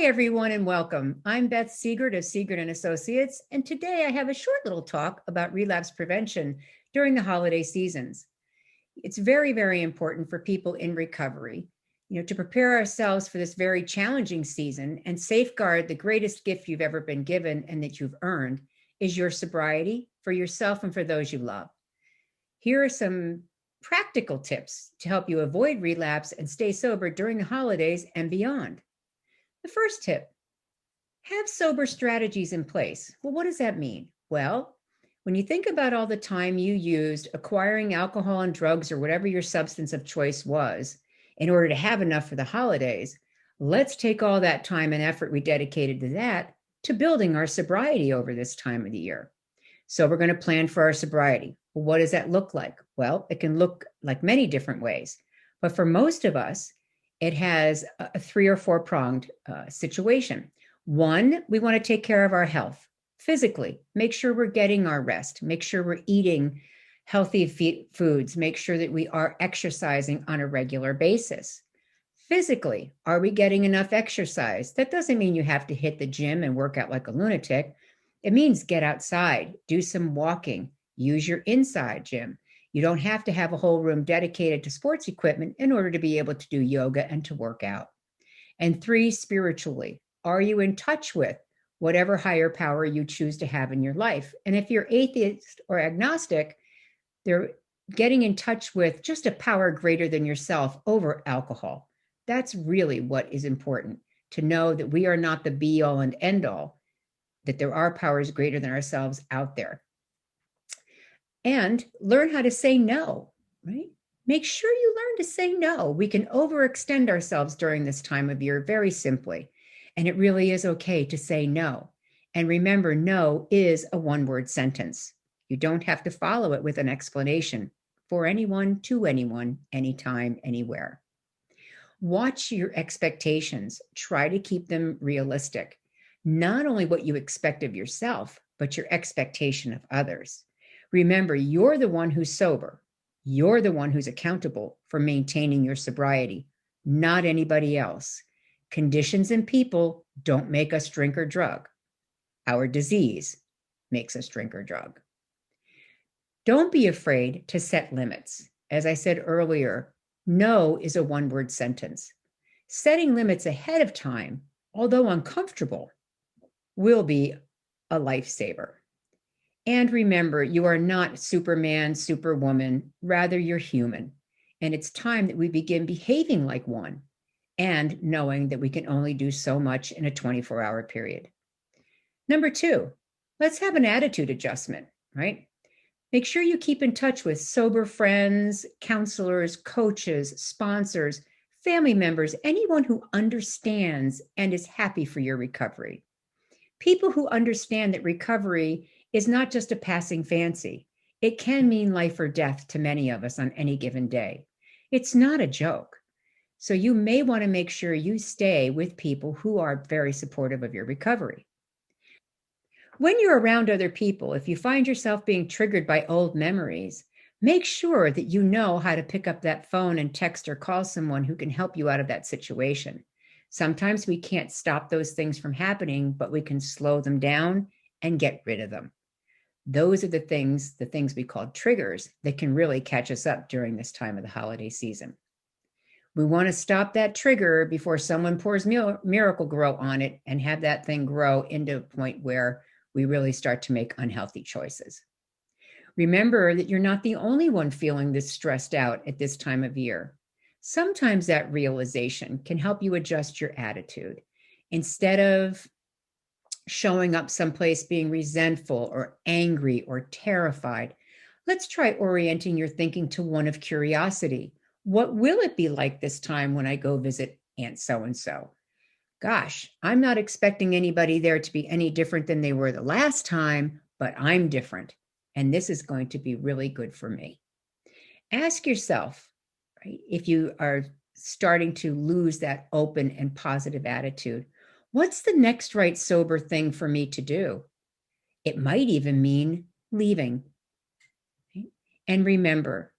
Hi, everyone, and welcome. I'm Beth Siegert of Siegert and Associates, and today I have a short little talk about relapse prevention during the holiday seasons. It's very, very important for people in recovery, to prepare ourselves for this very challenging season and safeguard the greatest gift you've ever been given and that you've earned is your sobriety for yourself and for those you love. Here are some practical tips to help you avoid relapse and stay sober during the holidays and beyond. The first tip: have sober strategies in place. Well, what does that mean? Well, when you think about all the time you used acquiring alcohol and drugs or whatever your substance of choice was in order to have enough for the holidays, let's take all that time and effort we dedicated to that to building our sobriety over this time of the year. So we're going to plan for our sobriety. Well, what does that look like? Well, it can look like many different ways, but for most of us, it has a 3 or 4 pronged situation. One, we want to take care of our health physically, make sure we're getting our rest, make sure we're eating healthy foods, make sure that we are exercising on a regular basis. Physically, are we getting enough exercise? That doesn't mean you have to hit the gym and work out like a lunatic. It means get outside, do some walking, use your inside gym. You don't have to have a whole room dedicated to sports equipment in order to be able to do yoga and to work out. And 3, spiritually, are you in touch with whatever higher power you choose to have in your life? And if you're atheist or agnostic, they're getting in touch with just a power greater than yourself over alcohol. That's really what is important, to know that we are not the be all and end all, that there are powers greater than ourselves out there. And learn how to say no, right? Make sure you learn to say no. We can overextend ourselves during this time of year very simply. And it really is okay to say no. And remember, no is a one-word sentence. You don't have to follow it with an explanation for anyone, to anyone, anytime, anywhere. Watch your expectations. Try to keep them realistic. Not only what you expect of yourself, but your expectation of others. Remember, you're the one who's sober. You're the one who's accountable for maintaining your sobriety, not anybody else. Conditions and people don't make us drink or drug. Our disease makes us drink or drug. Don't be afraid to set limits. As I said earlier, no is a one-word sentence. Setting limits ahead of time, although uncomfortable, will be a lifesaver. And remember, you are not Superman, Superwoman, rather you're human. And it's time that we begin behaving like one and knowing that we can only do so much in a 24-hour period. Number 2, let's have an attitude adjustment, right? Make sure you keep in touch with sober friends, counselors, coaches, sponsors, family members, anyone who understands and is happy for your recovery. People who understand that recovery is not just a passing fancy. It can mean life or death to many of us on any given day. It's not a joke. So you may want to make sure you stay with people who are very supportive of your recovery. When you're around other people, if you find yourself being triggered by old memories, make sure that you know how to pick up that phone and text or call someone who can help you out of that situation. Sometimes we can't stop those things from happening, but we can slow them down and get rid of them. Those are the things we call triggers that can really catch us up during this time of the holiday season. We want to stop that trigger before someone pours Miracle-Gro on it and have that thing grow into a point where we really start to make unhealthy choices. Remember that you're not the only one feeling this stressed out at this time of year. Sometimes that realization can help you adjust your attitude. Instead of showing up someplace being resentful or angry or terrified, let's try orienting your thinking to one of curiosity. What will it be like this time when I go visit Aunt so-and-so? Gosh, I'm not expecting anybody there to be any different than they were the last time, but I'm different. And this is going to be really good for me. Ask yourself, right, if you are starting to lose that open and positive attitude, what's the next right sober thing for me to do? It might even mean leaving. Right? And remember,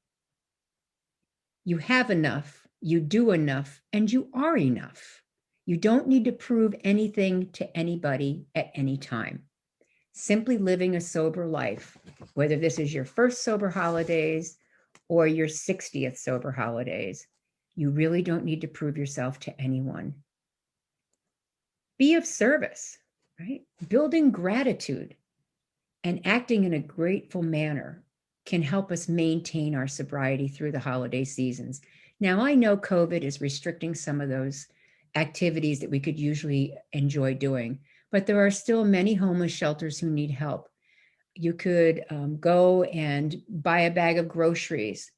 you have enough, you do enough, and you are enough. You don't need to prove anything to anybody at any time. Simply living a sober life, whether this is your first sober holidays or your 60th sober holidays, you really don't need to prove yourself to anyone. Be of service, right? Building gratitude and acting in a grateful manner can help us maintain our sobriety through the holiday seasons. Now, I know COVID is restricting some of those activities that we could usually enjoy doing, but there are still many homeless shelters who need help. You could go and buy a bag of groceries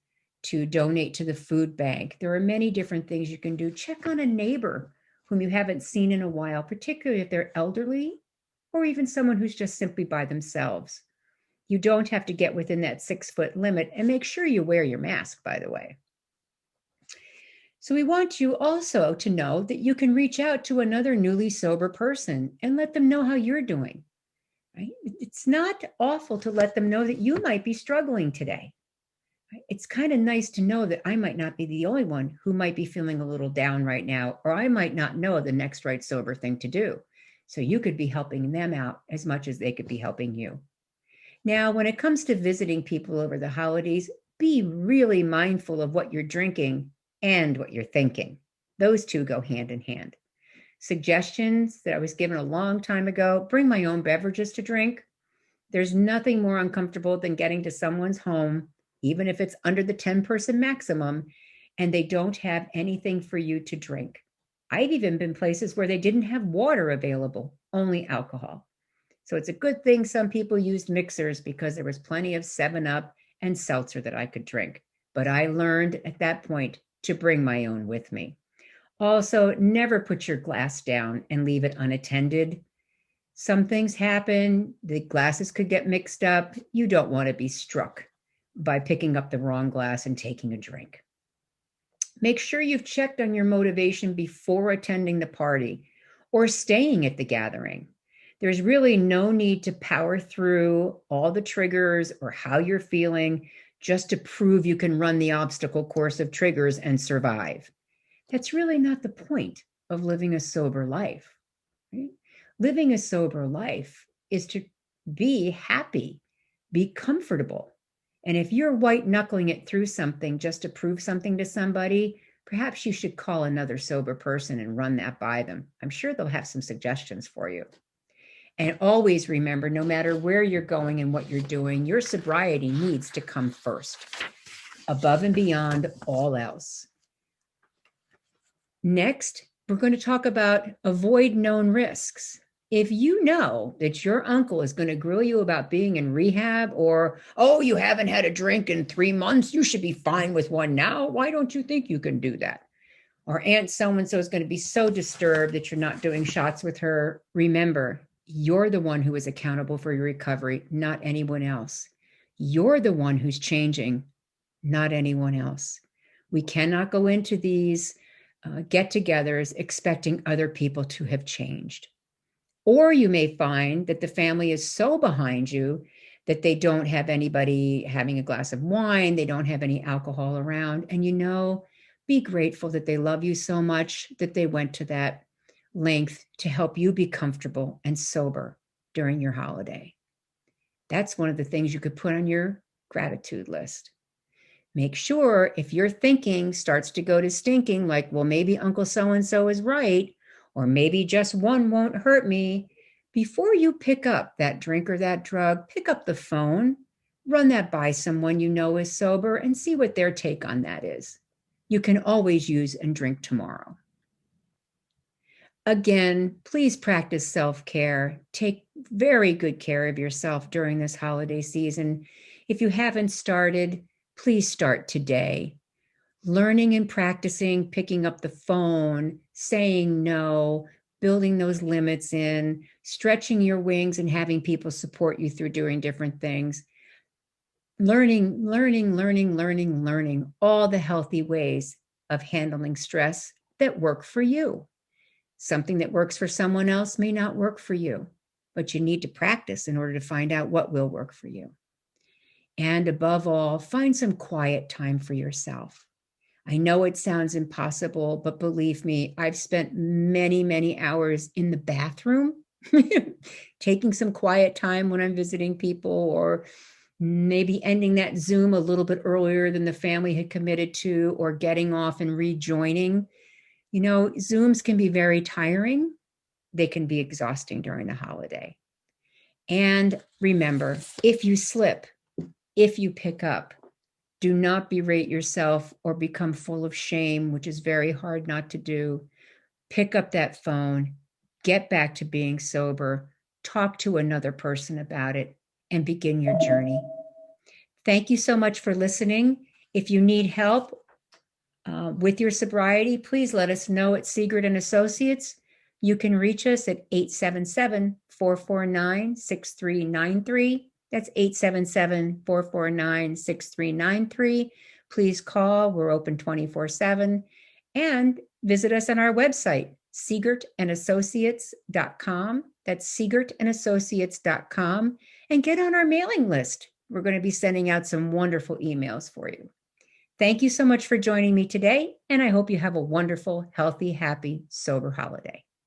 to donate to the food bank. There are many different things you can do. Check on a neighbor whom you haven't seen in a while, particularly if they're elderly or even someone who's just simply by themselves. You don't have to get within that 6-foot limit, and make sure you wear your mask, by the way. So we want you also to know that you can reach out to another newly sober person and let them know how you're doing. Right? It's not awful to let them know that you might be struggling today. Right? It's kind of nice to know that I might not be the only one who might be feeling a little down right now, or I might not know the next right sober thing to do. So you could be helping them out as much as they could be helping you. Now, when it comes to visiting people over the holidays, be really mindful of what you're drinking and what you're thinking. Those two go hand in hand. Suggestions that I was given a long time ago: bring my own beverages to drink. There's nothing more uncomfortable than getting to someone's home, even if it's under the 10-person maximum, and they don't have anything for you to drink. I've even been places where they didn't have water available, only alcohol. So it's a good thing some people used mixers, because there was plenty of 7-Up and seltzer that I could drink. But I learned at that point to bring my own with me. Also, never put your glass down and leave it unattended. Some things happen. The glasses could get mixed up. You don't want to be struck by picking up the wrong glass and taking a drink. Make sure you've checked on your motivation before attending the party or staying at the gathering. There's really no need to power through all the triggers or how you're feeling just to prove you can run the obstacle course of triggers and survive. That's really not the point of living a sober life. Right? Living a sober life is to be happy, be comfortable. And if you're white knuckling it through something just to prove something to somebody, perhaps you should call another sober person and run that by them. I'm sure they'll have some suggestions for you. And always remember, no matter where you're going and what you're doing, your sobriety needs to come first, above and beyond all else. Next, we're going to talk about avoid known risks. If you know that your uncle is going to grill you about being in rehab, or, oh, you haven't had a drink in 3 months, you should be fine with one now. Why don't you think you can do that? Or Aunt so-and-so is going to be so disturbed that you're not doing shots with her. Remember, you're the one who is accountable for your recovery, not anyone else. You're the one who's changing, not anyone else. We cannot go into these get-togethers expecting other people to have changed. Or you may find that the family is so behind you that they don't have anybody having a glass of wine, they don't have any alcohol around, and be grateful that they love you so much that they went to that length to help you be comfortable and sober during your holiday. That's one of the things you could put on your gratitude list. Make sure if your thinking starts to go to stinking, like, well, maybe Uncle so-and-so is right, or maybe just one won't hurt me, before you pick up that drink or that drug, pick up the phone, run that by someone you know is sober, and see what their take on that is. You can always use and drink tomorrow. Again, please practice self-care. Take very good care of yourself during this holiday season. If you haven't started, please start today. Learning and practicing, picking up the phone, saying no, building those limits in, stretching your wings and having people support you through doing different things. Learning all the healthy ways of handling stress that work for you. Something that works for someone else may not work for you, but you need to practice in order to find out what will work for you. And above all, find some quiet time for yourself. I know it sounds impossible, but believe me, I've spent many, many hours in the bathroom taking some quiet time when I'm visiting people, or maybe ending that Zoom a little bit earlier than the family had committed to, or getting off and rejoining. Zooms can be very tiring. They can be exhausting during the holiday. And remember, if you slip, if you pick up, do not berate yourself or become full of shame, which is very hard not to do. Pick up that phone, get back to being sober, talk to another person about it, and begin your journey. Thank you so much for listening. If you need help with your sobriety, please let us know at Siegert and Associates. You can reach us at 877-449-6393. That's 877-449-6393. Please call. We're open 24/7. And visit us on our website, siegertandassociates.com. That's siegertandassociates.com. And get on our mailing list. We're going to be sending out some wonderful emails for you. Thank you so much for joining me today, and I hope you have a wonderful, healthy, happy, sober holiday.